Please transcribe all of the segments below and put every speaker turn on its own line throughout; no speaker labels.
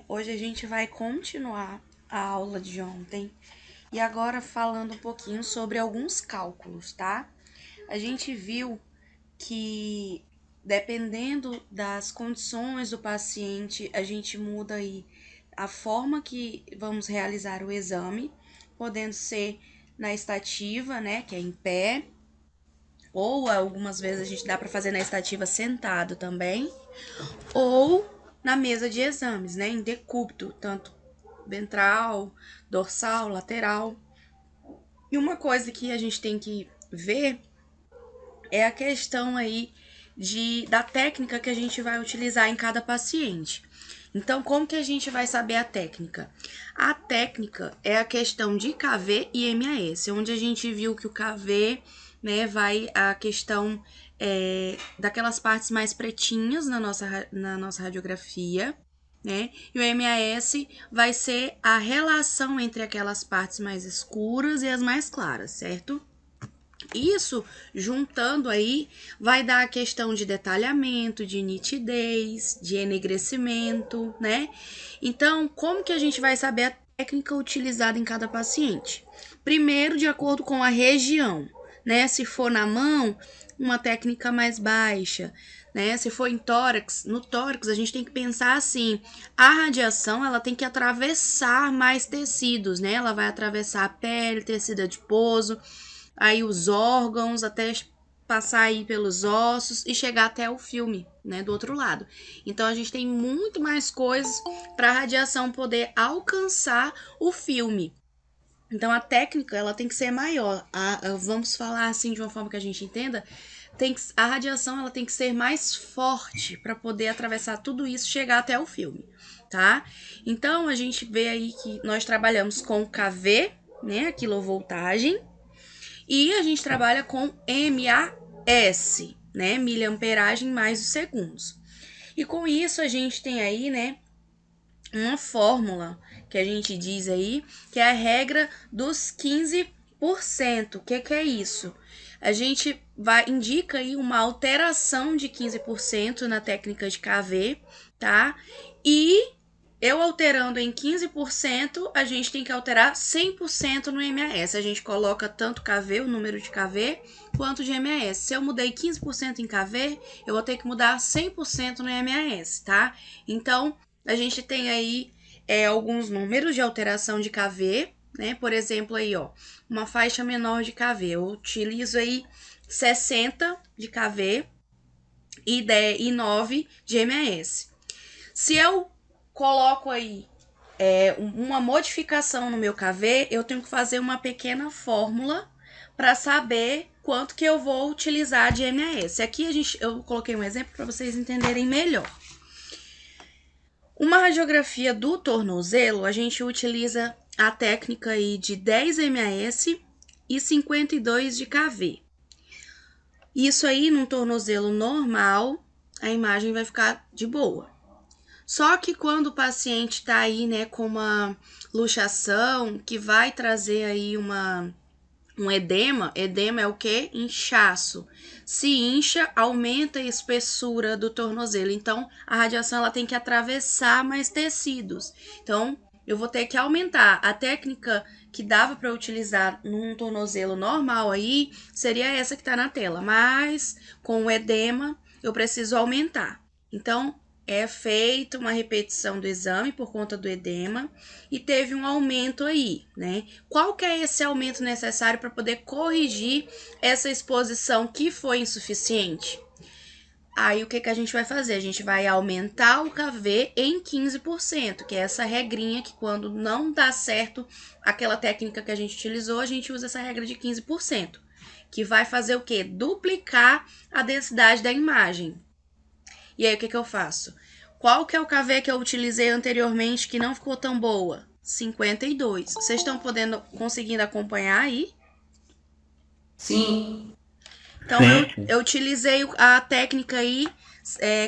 Hoje a gente vai continuar a aula de ontem e agora falando um pouquinho sobre alguns cálculos, tá? A gente viu que dependendo das condições do paciente, a gente muda aí a forma que vamos realizar o exame, podendo ser na estativa, né, que é em pé, ou algumas vezes a gente dá para fazer na estativa sentado também, ou na mesa de exames, né, em decúbito, tanto ventral, dorsal, lateral. E uma coisa que a gente tem que ver é a questão aí da técnica que a gente vai utilizar em cada paciente. Então, como que a gente vai saber a técnica? A técnica é a questão de KV e MAS, onde a gente viu que o KV, né, vai a questão daquelas partes mais pretinhas na nossa radiografia, né? E o MAS vai ser a relação entre aquelas partes mais escuras e as mais claras, certo? Isso, juntando aí, vai dar a questão de detalhamento, de nitidez, de enegrecimento, né? Então, como que a gente vai saber a técnica utilizada em cada paciente? Primeiro, de acordo com a região, né? Se for na mão, uma técnica mais baixa, né? Se for em tórax, no tórax a gente tem que pensar assim, a radiação ela tem que atravessar mais tecidos, né? Ela vai atravessar a pele, tecido adiposo, aí os órgãos, até passar aí pelos ossos e chegar até o filme, né, do outro lado. Então a gente tem muito mais coisas para a radiação poder alcançar o filme. Então a técnica ela tem que ser maior. Vamos falar assim de uma forma que a gente entenda. A radiação ela tem que ser mais forte para poder atravessar tudo isso e chegar até o filme, tá? Então a gente vê aí que nós trabalhamos com kV, né, a quilovoltagem, e a gente trabalha com MAS, né? Miliamperagem mais os segundos. E com isso a gente tem aí, né, uma fórmula que a gente diz aí, que é a regra dos 15%. O que é isso? A gente indica aí uma alteração de 15% na técnica de KV, tá? E eu alterando em 15%, a gente tem que alterar 100% no MAS. A gente coloca tanto KV, o número de KV, quanto de MAS. Se eu mudei 15% em KV, eu vou ter que mudar 100% no MAS, tá? Então, a gente tem aí alguns números de alteração de KV, né? Por exemplo, aí, ó, uma faixa menor de KV. Eu utilizo aí 60 de KV e 9 de MAS. Se eu coloco aí uma modificação no meu KV, eu tenho que fazer uma pequena fórmula para saber quanto que eu vou utilizar de MAS. Aqui eu coloquei um exemplo para vocês entenderem melhor. Uma radiografia do tornozelo, a gente utiliza a técnica aí de 10 MAS e 52 de KV. Isso aí, num tornozelo normal, a imagem vai ficar de boa. Só que quando o paciente está aí, né, com uma luxação, que vai trazer aí um edema é o quê? Inchaço. Se incha, aumenta a espessura do tornozelo. Então, a radiação ela tem que atravessar mais tecidos. Então, eu vou ter que aumentar. A técnica que dava para utilizar num tornozelo normal aí, seria essa que está na tela. Mas, com o edema, eu preciso aumentar. Então, é feita uma repetição do exame por conta do edema e teve um aumento aí, né? Qual que é esse aumento necessário para poder corrigir essa exposição que foi insuficiente? Aí o que a gente vai fazer? A gente vai aumentar o KV em 15%, que é essa regrinha que quando não dá certo aquela técnica que a gente utilizou, a gente usa essa regra de 15%, que vai fazer o quê? Duplicar a densidade da imagem. E aí, o que eu faço? Qual que é o KV que eu utilizei anteriormente que não ficou tão boa? 52. Vocês estão conseguindo acompanhar aí?
Sim,
Então, eu utilizei a técnica aí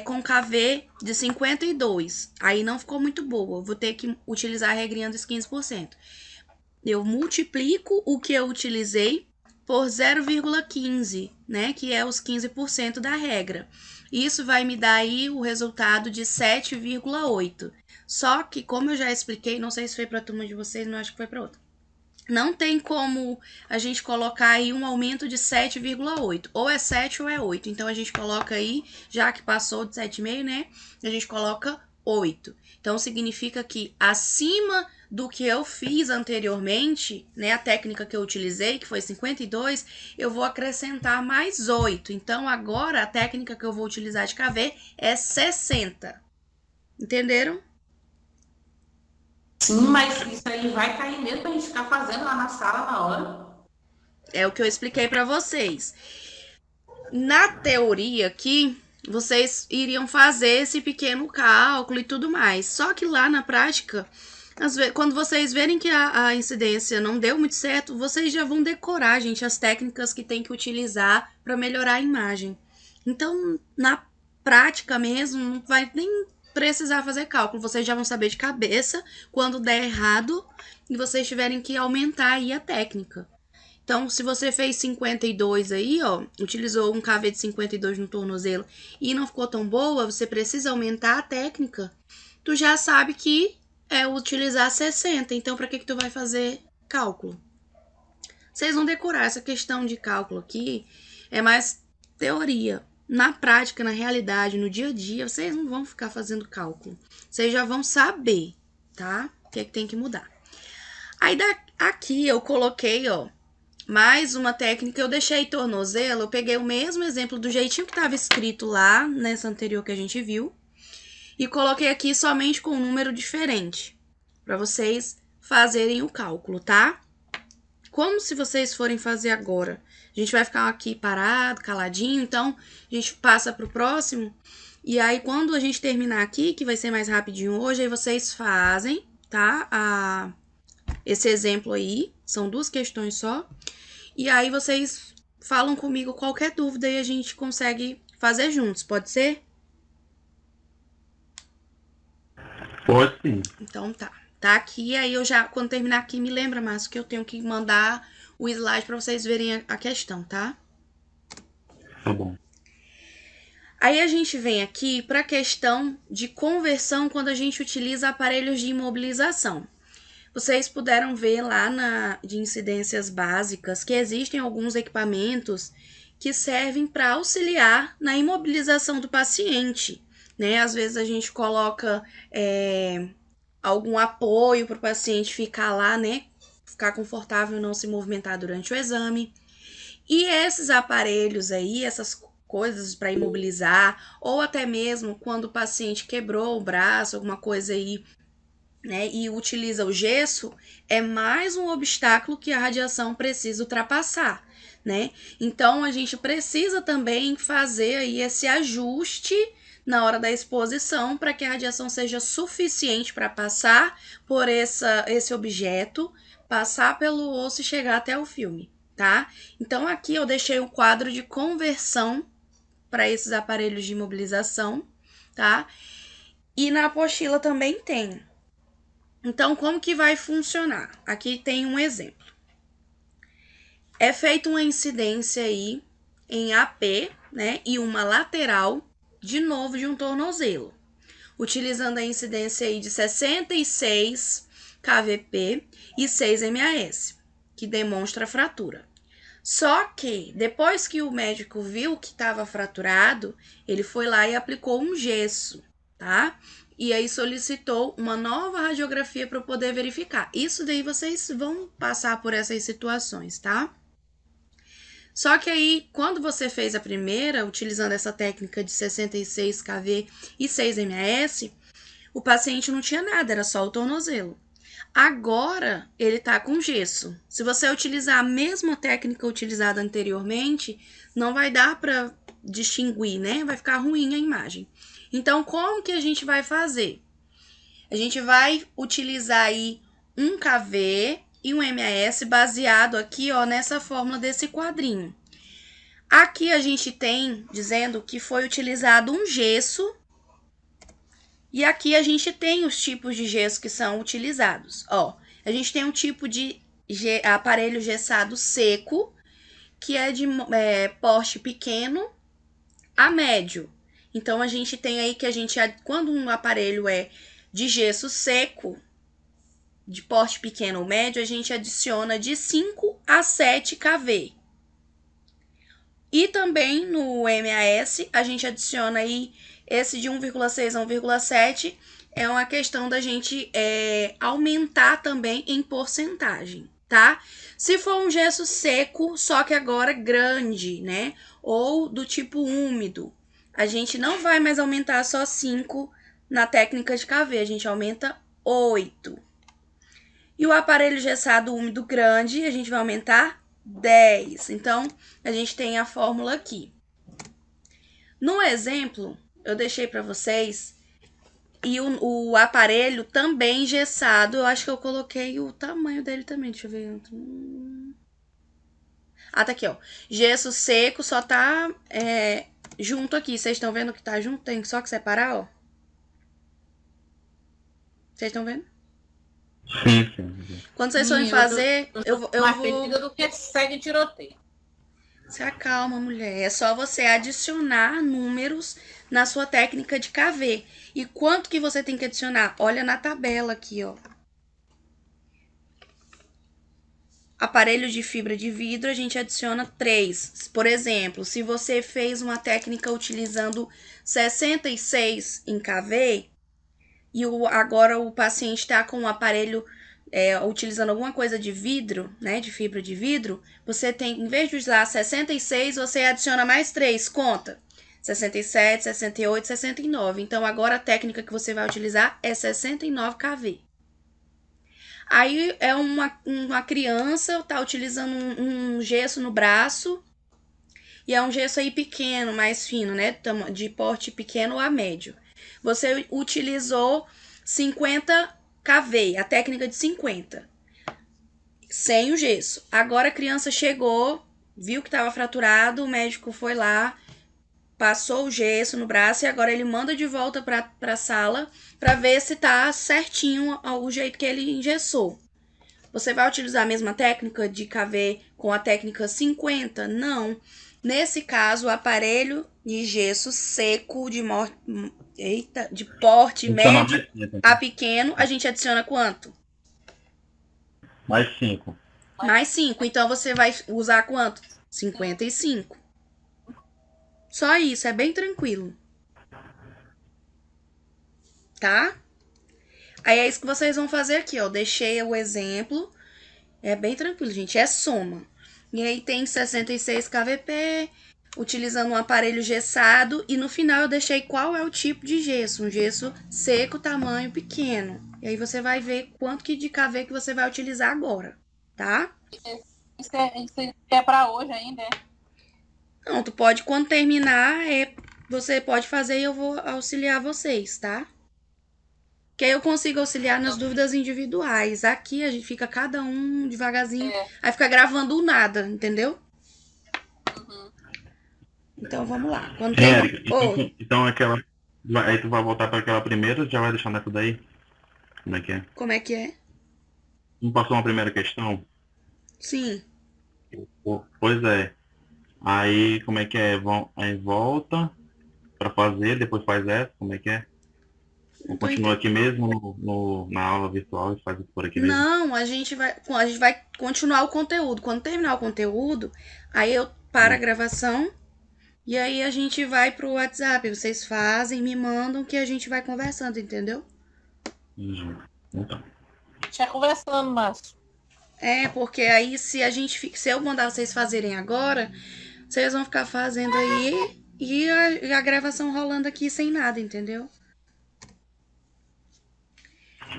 com KV de 52. Aí não ficou muito boa. Eu vou ter que utilizar a regrinha dos 15%. Eu multiplico o que eu utilizei por 0,15, né, que é os 15% da regra. Isso vai me dar aí o resultado de 7,8. Só que, como eu já expliquei, não sei se foi para a turma de vocês, mas acho que foi para outra. Não tem como a gente colocar aí um aumento de 7,8. Ou é 7 ou é 8. Então, a gente coloca aí, já que passou de 7,5, né? A gente coloca 8. Então, significa que acima do que eu fiz anteriormente, né? A técnica que eu utilizei, que foi 52, eu vou acrescentar mais 8. Então, agora, a técnica que eu vou utilizar de KV é 60. Entenderam?
Sim, mas isso aí vai cair mesmo pra gente ficar fazendo lá na sala na hora.
É o que eu expliquei para vocês. Na teoria aqui, vocês iriam fazer esse pequeno cálculo e tudo mais. Só que lá na prática, quando vocês verem que a incidência não deu muito certo, vocês já vão decorar, gente, as técnicas que tem que utilizar para melhorar a imagem. Então, na prática mesmo, não vai nem precisar fazer cálculo. Vocês já vão saber de cabeça quando der errado e vocês tiverem que aumentar aí a técnica. Então, se você fez 52 aí, ó, utilizou um KV de 52 no tornozelo e não ficou tão boa, você precisa aumentar a técnica. Tu já sabe que é utilizar 60, então para que tu vai fazer cálculo? Vocês vão decorar essa questão de cálculo aqui, é mais teoria. Na prática, na realidade, no dia a dia, vocês não vão ficar fazendo cálculo. Vocês já vão saber, tá? O que é que tem que mudar. Aí aqui eu coloquei, ó, mais uma técnica, eu deixei tornozelo, eu peguei o mesmo exemplo do jeitinho que estava escrito lá, nessa anterior que a gente viu, e coloquei aqui somente com um número diferente, para vocês fazerem o cálculo, tá? Como se vocês forem fazer agora, a gente vai ficar aqui parado, caladinho, então a gente passa para o próximo, e aí quando a gente terminar aqui, que vai ser mais rapidinho hoje, aí vocês fazem, tá? Esse exemplo aí, são 2 questões só. E aí vocês falam comigo qualquer dúvida e a gente consegue fazer juntos, pode ser?
Pode sim.
Então tá. Tá aqui, aí eu já, quando terminar aqui, me lembra, Márcio, que eu tenho que mandar o slide para vocês verem a questão, tá?
Tá bom.
Aí a gente vem aqui para a questão de conversão quando a gente utiliza aparelhos de imobilização. Vocês puderam ver lá de incidências básicas que existem alguns equipamentos que servem para auxiliar na imobilização do paciente, né? Às vezes a gente coloca algum apoio para o paciente ficar lá, né? Ficar confortável e não se movimentar durante o exame. E esses aparelhos aí, essas coisas para imobilizar, ou até mesmo quando o paciente quebrou o braço, alguma coisa aí, né, e utiliza o gesso, é mais um obstáculo que a radiação precisa ultrapassar, né? Então a gente precisa também fazer aí esse ajuste na hora da exposição para que a radiação seja suficiente para passar por esse objeto, passar pelo osso e chegar até o filme, tá? Então aqui eu deixei um quadro de conversão para esses aparelhos de imobilização, tá? E na apostila também tem. Então, como que vai funcionar? Aqui tem um exemplo. É feita uma incidência aí em AP, né, e uma lateral, de novo, de um tornozelo, utilizando a incidência aí de 66 kVp e 6 MAS, que demonstra a fratura. Só que, depois que o médico viu que estava fraturado, ele foi lá e aplicou um gesso, tá? E aí solicitou uma nova radiografia para poder verificar. Isso daí vocês vão passar por essas situações, tá? Só que aí, quando você fez a primeira, utilizando essa técnica de 66 kV e 6 MAS, o paciente não tinha nada, era só o tornozelo. Agora, ele tá com gesso. Se você utilizar a mesma técnica utilizada anteriormente, não vai dar para distinguir, né? Vai ficar ruim a imagem. Então, como que a gente vai fazer? A gente vai utilizar aí um KV e um MAS baseado aqui, ó, nessa fórmula desse quadrinho. Aqui a gente tem dizendo que foi utilizado um gesso e aqui a gente tem os tipos de gesso que são utilizados. Ó, a gente tem um tipo de aparelho gessado seco que é de porte pequeno a médio. Então, a gente tem aí que quando um aparelho é de gesso seco, de porte pequeno ou médio, a gente adiciona de 5 a 7 kV. E também no MAS, a gente adiciona aí esse de 1,6 a 1,7. É uma questão da gente aumentar também em porcentagem, tá? Se for um gesso seco, só que agora grande, né? Ou do tipo úmido, a gente não vai mais aumentar só 5 na técnica de KV, a gente aumenta 8. E o aparelho gessado úmido grande, a gente vai aumentar 10. Então, a gente tem a fórmula aqui. No exemplo, eu deixei para vocês, e o aparelho também gessado, eu acho que eu coloquei o tamanho dele também, deixa eu ver. Ah, tá aqui, ó. Gesso seco só tá junto aqui. Vocês estão vendo que tá junto? Tem só que separar, ó. Vocês estão vendo?
Sim.
Quando vocês forem fazer, eu vou...
Mais perdida do que segue tiroteio.
Se acalma, mulher. É só você adicionar números na sua técnica de KV. E quanto que você tem que adicionar? Olha na tabela aqui, ó. Aparelho de fibra de vidro, a gente adiciona 3. Por exemplo, se você fez uma técnica utilizando 66 em KV, e agora o paciente está com um aparelho utilizando alguma coisa de vidro, né, de fibra de vidro, você tem, em vez de usar 66, você adiciona mais 3, conta. 67, 68, 69. Então, agora a técnica que você vai utilizar é 69 kV. Aí é uma criança, tá utilizando um gesso no braço, e é um gesso aí pequeno, mais fino, né, de porte pequeno a médio. Você utilizou 50 kV, a técnica de 50, sem o gesso. Agora a criança chegou, viu que estava fraturado, o médico foi lá, passou o gesso no braço e agora ele manda de volta para a sala para ver se tá certinho o jeito que ele engessou. Você vai utilizar a mesma técnica de KV com a técnica 50? Não. Nesse caso, o aparelho de gesso seco de porte médio a pequeno, a gente adiciona quanto?
Mais 5.
Mais 5. Então, você vai usar quanto? 55. Só isso, é bem tranquilo. Tá? Aí é isso que vocês vão fazer aqui, ó. Deixei o exemplo. É bem tranquilo, gente. É soma. E aí tem 66 kVp, utilizando um aparelho gessado. E no final eu deixei qual é o tipo de gesso. Um gesso seco, tamanho pequeno. E aí você vai ver quanto que de KV que você vai utilizar agora, tá?
Isso é para hoje ainda, é?
Não, tu pode, quando terminar, você pode fazer e eu vou auxiliar vocês, tá? Que aí eu consigo auxiliar nas dúvidas individuais. Aqui a gente fica cada um devagarzinho, aí fica gravando o nada, entendeu?
Uhum.
Então vamos lá. Quando
então aquela. Aí tu vai voltar para aquela primeira, já vai deixar nessa daí? Como é que é?
Como é que é?
Não passou uma primeira questão?
Sim.
Pois é. Aí como é que é? Aí volta para fazer, depois faz essa, como é que é? Continua aqui mesmo na aula virtual e faz isso por aqui mesmo?
Não, a gente vai continuar o conteúdo. Quando terminar o conteúdo, aí eu paro a gravação e aí a gente vai pro WhatsApp. Vocês fazem, me mandam que a gente vai conversando, entendeu?
Então.
A gente vai conversando, Márcio.
Porque aí se eu mandar vocês fazerem agora, vocês vão ficar fazendo aí e a gravação rolando aqui sem nada, entendeu?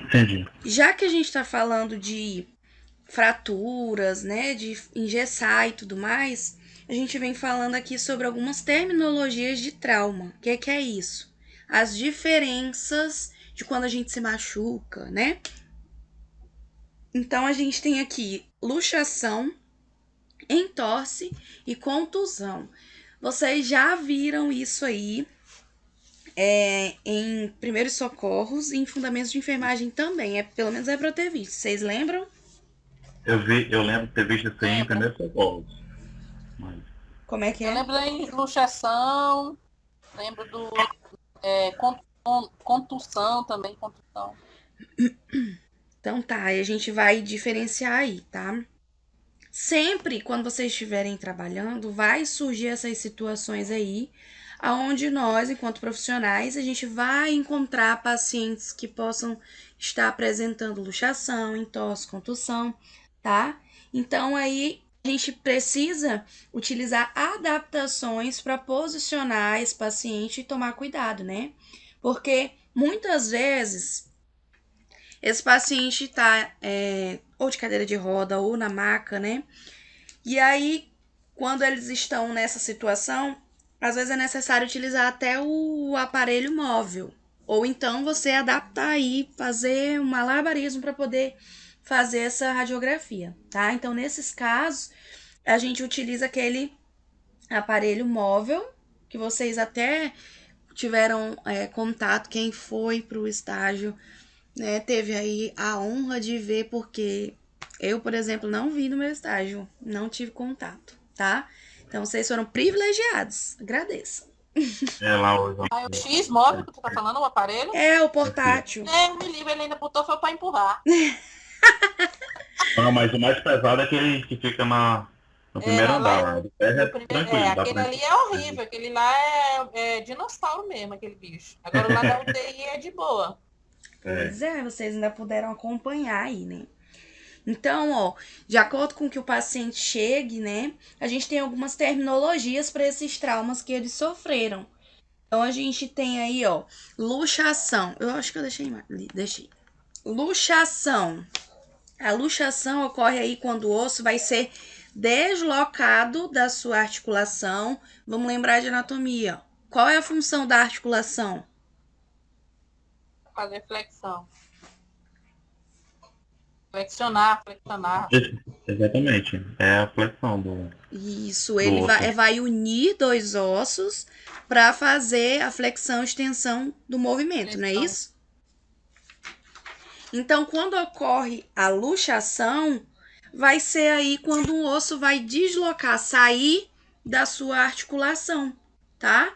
Entendi.
Já que a gente tá falando de fraturas, né, de engessar e tudo mais, a gente vem falando aqui sobre algumas terminologias de trauma. O que é isso? As diferenças de quando a gente se machuca, né? Então, a gente tem aqui luxação, entorse e contusão. Vocês já viram isso aí em primeiros socorros e em fundamentos de enfermagem também. Pelo menos é pra eu ter visto. Vocês lembram?
Eu lembro de ter visto isso aí em primeiros socorros. Mas,
Como é que
Eu
é?
lembro da luxação, lembro do contusão também, contusão.
Então tá, aí a gente vai diferenciar aí, tá? Sempre quando vocês estiverem trabalhando, vai surgir essas situações aí, aonde nós, enquanto profissionais, a gente vai encontrar pacientes que possam estar apresentando luxação, entorse, contusão, tá? Então aí a gente precisa utilizar adaptações para posicionar esse paciente e tomar cuidado, né? Porque muitas vezes esse paciente está ou de cadeira de roda ou na maca, né? E aí, quando eles estão nessa situação, às vezes é necessário utilizar até o aparelho móvel. Ou então você adaptar aí, fazer um malabarismo para poder fazer essa radiografia, tá? Então, nesses casos, a gente utiliza aquele aparelho móvel, que vocês até tiveram contato, quem foi para o estágio, né, teve aí a honra de ver, porque eu, por exemplo, não vi no meu estágio, não tive contato, tá? Então vocês foram privilegiados, agradeço.
é lá hoje.
Aí o X móvel que tu tá falando, o aparelho?
É o portátil.
Me livre, ele ainda botou foi pra empurrar.
Não, mas o mais pesado é aquele que fica no primeiro andar lá. De terra
No
é
primeiro,
tranquilo, dá
aquele
pra.
ali é horrível, aquele lá é dinossauro mesmo, aquele bicho. Agora o lá da UTI é de boa.
É.
Pois é, vocês ainda puderam acompanhar aí, né? Então, ó, de acordo com que o paciente chegue, né, a gente tem algumas terminologias para esses traumas que eles sofreram. Então, a gente tem aí, ó, luxação. Eu acho que eu deixei. Luxação. A luxação ocorre aí quando o osso vai ser deslocado da sua articulação. Vamos lembrar de anatomia. Qual é a função da articulação?
Fazer flexão. Flexionar.
Exatamente. É a flexão do,
Isso,
do
ele
osso.
vai unir dois ossos para fazer a flexão e extensão do movimento, não é isso? Então, quando ocorre a luxação, vai ser aí quando o osso vai deslocar, sair da sua articulação, tá?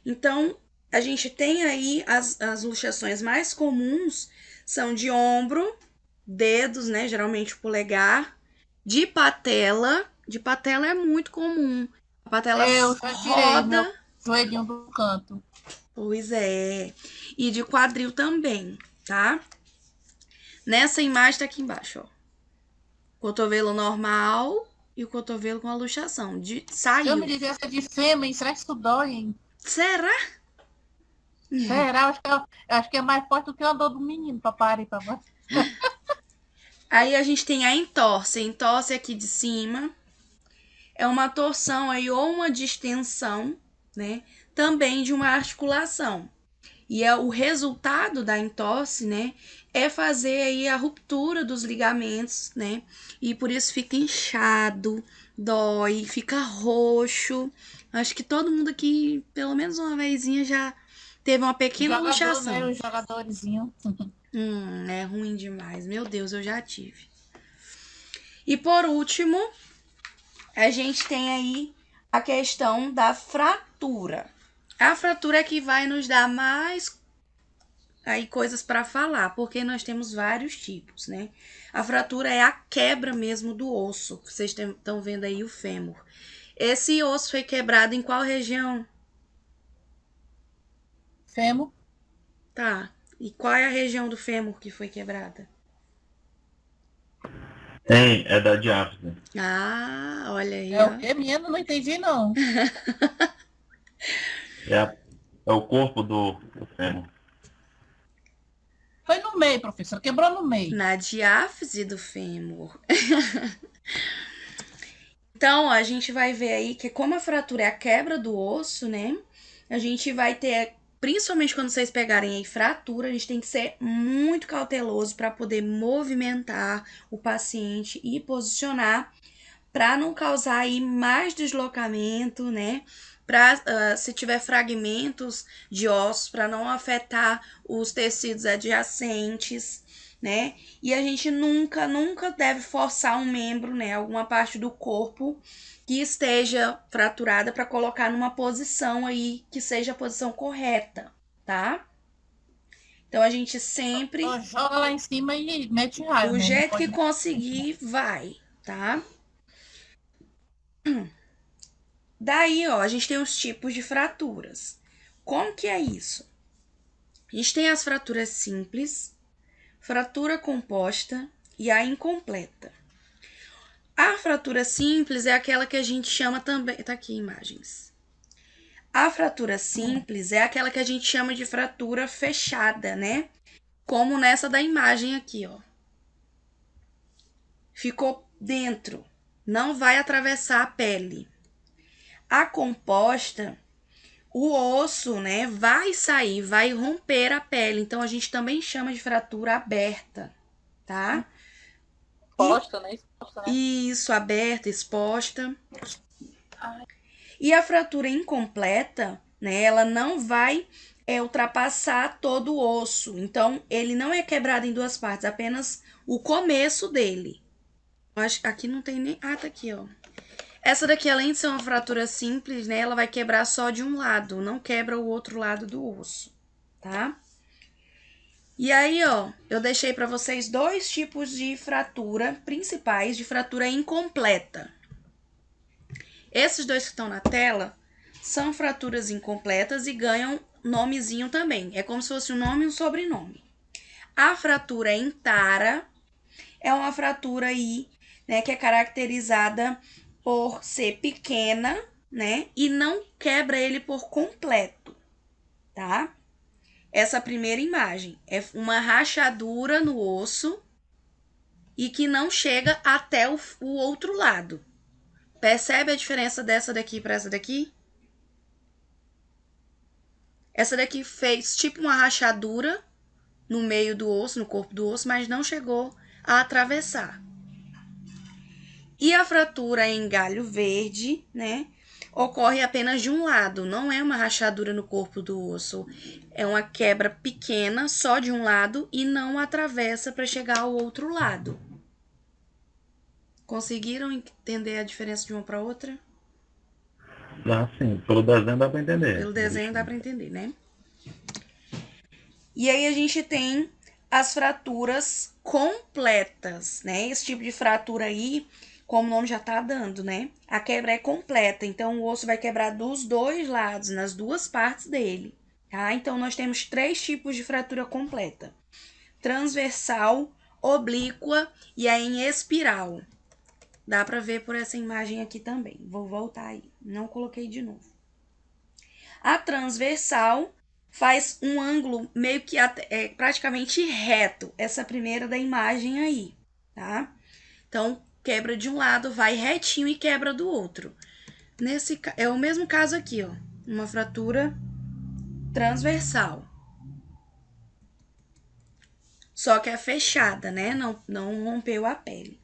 Então, a gente tem aí as luxações mais comuns, são de ombro, dedos, né? Geralmente o polegar, de patela. De patela é muito comum. A patela
Eu já tirei meu
roda.
joelhinho do canto.
Pois é. E de quadril também, tá? Nessa imagem tá aqui embaixo, ó. Cotovelo normal e o cotovelo com a luxação.
Eu
Saiu.
me livre essa de fêmea, será que isso dói, hein?
Será?
Será? Eu acho que é mais forte do que a dor do menino, papai.
Aí a gente tem a entorse. A entorse aqui de cima é uma torção aí ou uma distensão, né? Também de uma articulação. E o resultado da entorse, né, é fazer aí a ruptura dos ligamentos, né? E por isso fica inchado, dói, fica roxo. Acho que todo mundo aqui, pelo menos uma vezinha, já teve uma pequena
Jogador,
luxação.
né? O jogadorzinho.
É ruim demais. Meu Deus, eu já tive. E por último, a gente tem aí a questão da fratura. A fratura é que vai nos dar mais aí coisas para falar, porque nós temos vários tipos, né? A fratura é a quebra mesmo do osso. Vocês estão vendo aí o fêmur. Esse osso foi quebrado em qual região?
Fêmur.
Tá. E qual é a região do fêmur que foi quebrada?
É da diáfise.
Ah, olha aí,
É
ó.
o que, menino? Não entendi, não.
É o corpo do fêmur.
Foi no meio, professor. Quebrou no meio.
Na diáfise do fêmur. Então, ó, a gente vai ver aí que como a fratura é a quebra do osso, né? A gente vai ter, principalmente quando vocês pegarem aí fratura, a gente tem que ser muito cauteloso para poder movimentar o paciente e posicionar para não causar aí mais deslocamento, né? Para se tiver fragmentos de ossos, para não afetar os tecidos adjacentes, né? E a gente nunca deve forçar um membro, né, alguma parte do corpo que esteja fraturada para colocar numa posição aí que seja a posição correta, tá? Então a gente sempre,
Então, joga lá em cima e mete raio,
do
né? Não
jeito que
pode
conseguir, vai, tá? Daí, ó, a gente tem os tipos de fraturas. Como que é isso? A gente tem as fraturas simples, fratura composta e a incompleta. A fratura simples é aquela que a gente chama também. Tá aqui imagens. A fratura simples é aquela que a gente chama de fratura fechada, né? Como nessa da imagem aqui, ó. Ficou dentro, não vai atravessar a pele. A composta, o osso, né, vai sair, vai romper a pele. Então a gente também chama de fratura aberta, tá?
exposta, né? Exposta, né?
Isso, aberta, exposta.
Ai.
E a fratura incompleta, né, ela não vai ultrapassar todo o osso. Então, ele não é quebrado em duas partes, apenas o começo dele. Acho que aqui não tem nem... Ah, tá aqui, ó. Essa daqui, além de ser uma fratura simples, né, ela vai quebrar só de um lado, não quebra o outro lado do osso, tá? E aí, ó, eu deixei para vocês dois tipos de fratura principais, de fratura incompleta. Esses dois que estão na tela são fraturas incompletas e ganham nomezinho também. É como se fosse um nome e um sobrenome. A fratura intara é uma fratura aí, né, que é caracterizada por ser pequena, né, e não quebra ele por completo, tá? Essa primeira imagem é uma rachadura no osso e que não chega até o outro lado. Percebe a diferença dessa daqui para essa daqui? Essa daqui fez tipo uma rachadura no meio do osso, no corpo do osso, mas não chegou a atravessar. E a fratura em galho verde, né, ocorre apenas de um lado, não é uma rachadura no corpo do osso. É uma quebra pequena só de um lado e não atravessa para chegar ao outro lado. Conseguiram entender a diferença de uma para outra?
Dá sim, pelo desenho dá para entender.
Pelo desenho dá para entender, né? E aí a gente tem as fraturas completas, né? Esse tipo de fratura aí, como o nome já tá dando, né? A quebra é completa, então o osso vai quebrar dos dois lados, nas duas partes dele, tá? Então nós temos três tipos de fratura completa: transversal, oblíqua e a em espiral. Dá para ver por essa imagem aqui também. Vou voltar aí, não coloquei de novo. A transversal faz um ângulo meio que praticamente reto, essa primeira da imagem aí, tá? Então, quebra de um lado, vai retinho e quebra do outro. É o mesmo caso aqui, ó, uma fratura transversal. Só que é fechada, né? Não rompeu a pele.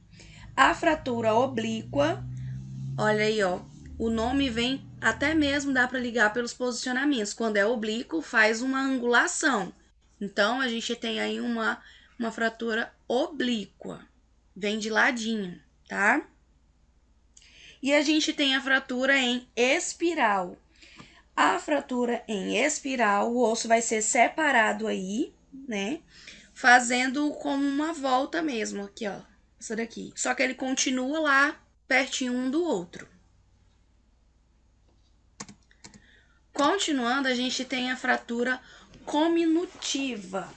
A fratura oblíqua, olha aí, ó, o nome vem, até mesmo dá para ligar pelos posicionamentos. Quando é oblíquo, faz uma angulação. Então, a gente tem aí uma fratura oblíqua. Vem de ladinho, tá? E a gente tem a fratura em espiral. A fratura em espiral, o osso vai ser separado aí, né? Fazendo como uma volta mesmo, aqui, ó. Essa daqui. Só que ele continua lá, pertinho um do outro. Continuando, a gente tem a fratura cominutiva.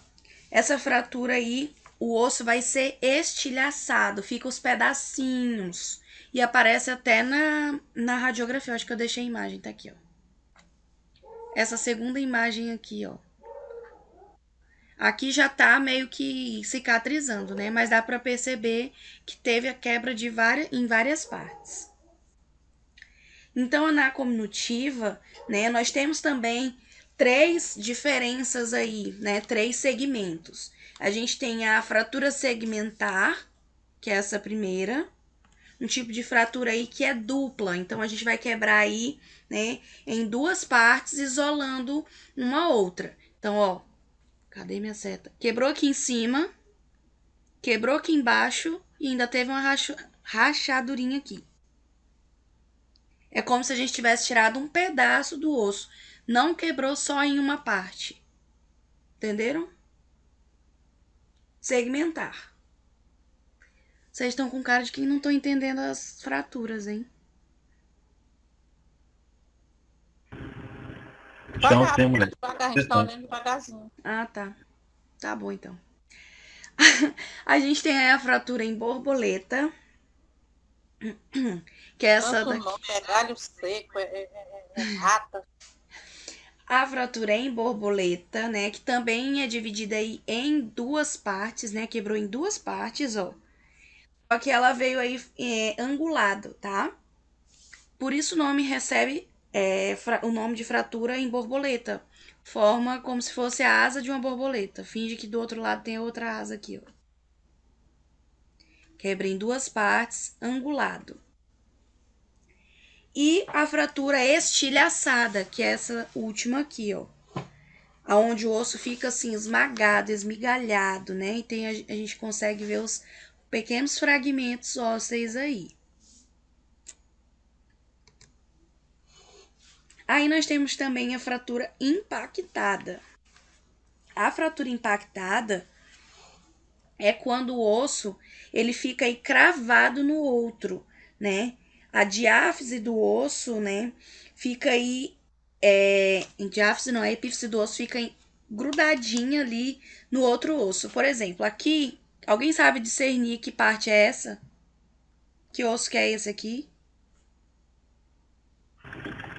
Essa fratura aí, o osso vai ser estilhaçado, fica os pedacinhos. E aparece até na radiografia, acho que eu deixei a imagem, tá aqui, ó. Essa segunda imagem aqui, ó. Aqui já tá meio que cicatrizando, né? Mas dá pra perceber que teve a quebra em várias partes. Então, na cominutiva, né, nós temos também três diferenças aí, né? Três segmentos. A gente tem a fratura segmentar, que é essa primeira. Um tipo de fratura aí que é dupla. Então, a gente vai quebrar aí, né, em duas partes, isolando uma outra. Então, ó, cadê minha seta? Quebrou aqui em cima, quebrou aqui embaixo e ainda teve uma rachadurinha aqui. É como se a gente tivesse tirado um pedaço do osso. Não quebrou só em uma parte. Entenderam? Segmentar. Vocês estão com cara de quem não estão entendendo as fraturas, hein?
Então,
Devagar,
sim, mulher.
devagar, a gente tá olhando devagarzinho.
Ah, tá. Tá bom, então. A gente tem aí a fratura em borboleta. Que é essa
Tanto
daqui.
nome, é galho seco, é rata.
A fratura em borboleta, né? Que também é dividida aí em duas partes, né? Quebrou em duas partes, ó. Só que ela veio aí angulado, tá? Por isso o nome recebe o nome de fratura em borboleta. Forma como se fosse a asa de uma borboleta. Finge que do outro lado tem outra asa aqui, ó. Quebra em duas partes, angulado. E a fratura estilhaçada, que é essa última aqui, ó. Onde o osso fica assim esmagado, esmigalhado, né? E tem, a gente consegue ver os pequenos fragmentos ósseos aí. Aí nós temos também a fratura impactada. A fratura impactada é quando o osso ele fica aí cravado no outro, né? A diáfise do osso, né? Fica aí, diáfise não, a epífise do osso fica grudadinha ali no outro osso. Por exemplo, aqui, alguém sabe discernir que parte é essa? Que osso que é esse aqui?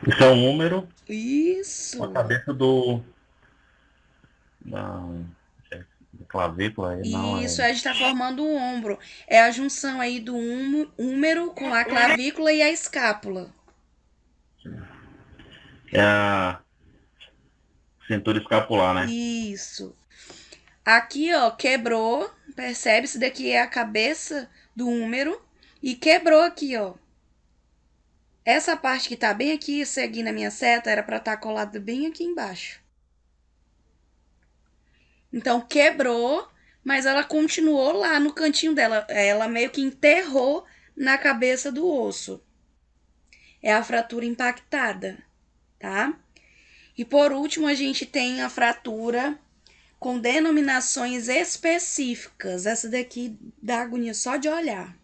Isso é um número,
Isso!
a cabeça do. Da clavícula aí, não
Isso,
é.
a gente tá formando o ombro. É a junção aí do húmero com a clavícula e a escápula.
É a cintura escapular, né?
Isso. Aqui, ó, quebrou. Percebe? Isso daqui é a cabeça do húmero. E quebrou aqui, ó. Essa parte que tá bem aqui, seguindo a minha seta, era pra estar colada bem aqui embaixo. Então, quebrou, mas ela continuou lá no cantinho dela. Ela meio que enterrou na cabeça do osso. É a fratura impactada, tá? E por último, a gente tem a fratura com denominações específicas. Essa daqui dá agonia só de olhar.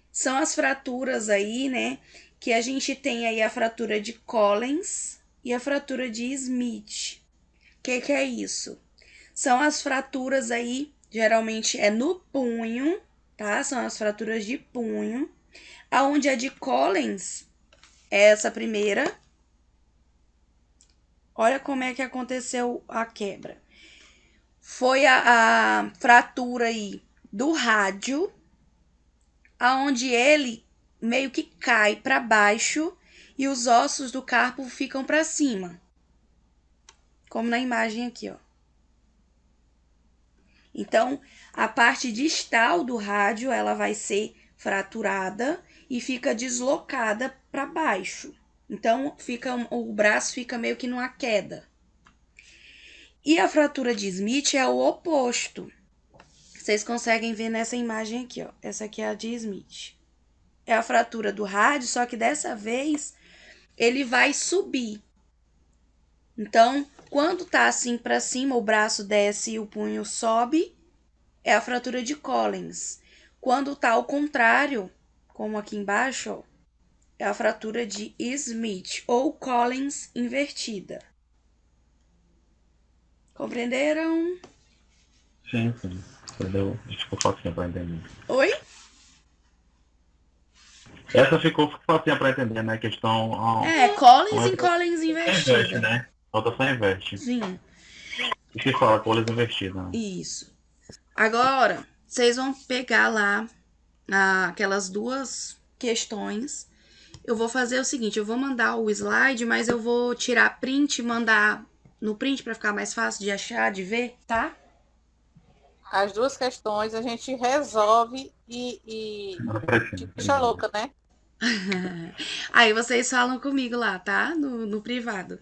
São as fraturas aí, né? Que a gente tem aí a fratura de Collins e a fratura de Smith. O que é isso? São as fraturas aí, geralmente é no punho, tá? São as fraturas de punho. Aonde a de Collins é essa primeira. Olha como é que aconteceu a quebra. Foi a fratura aí do rádio, aonde ele meio que cai para baixo e os ossos do carpo ficam para cima. Como na imagem aqui, ó. Então, a parte distal do rádio, ela vai ser fraturada e fica deslocada para baixo. Então, o braço fica meio que numa queda. E a fratura de Smith é o oposto. Vocês conseguem ver nessa imagem aqui, ó. Essa aqui é a de Smith. É a fratura do rádio, só que dessa vez ele vai subir. Então, quando tá assim para cima, o braço desce e o punho sobe, é a fratura de Collins. Quando tá ao contrário, como aqui embaixo, ó, é a fratura de Smith ou Collins invertida. Compreenderam?
Sim, sim. Entendeu? Ficou facinho pra entender.
Oi?
Essa ficou facinha pra entender, né? Questão.
Collins e Collins
Inverte,
invertida.
né? Falta só inverte.
Sim,
O que fala? Collins invertida. Né?
isso. Agora, vocês vão pegar lá aquelas duas questões. Eu vou fazer o seguinte, eu vou mandar o slide, mas eu vou tirar print e mandar no print para ficar mais fácil de achar, de ver, tá?
As duas questões a gente resolve e te deixa louca, né?
Aí vocês falam comigo lá, tá? No privado.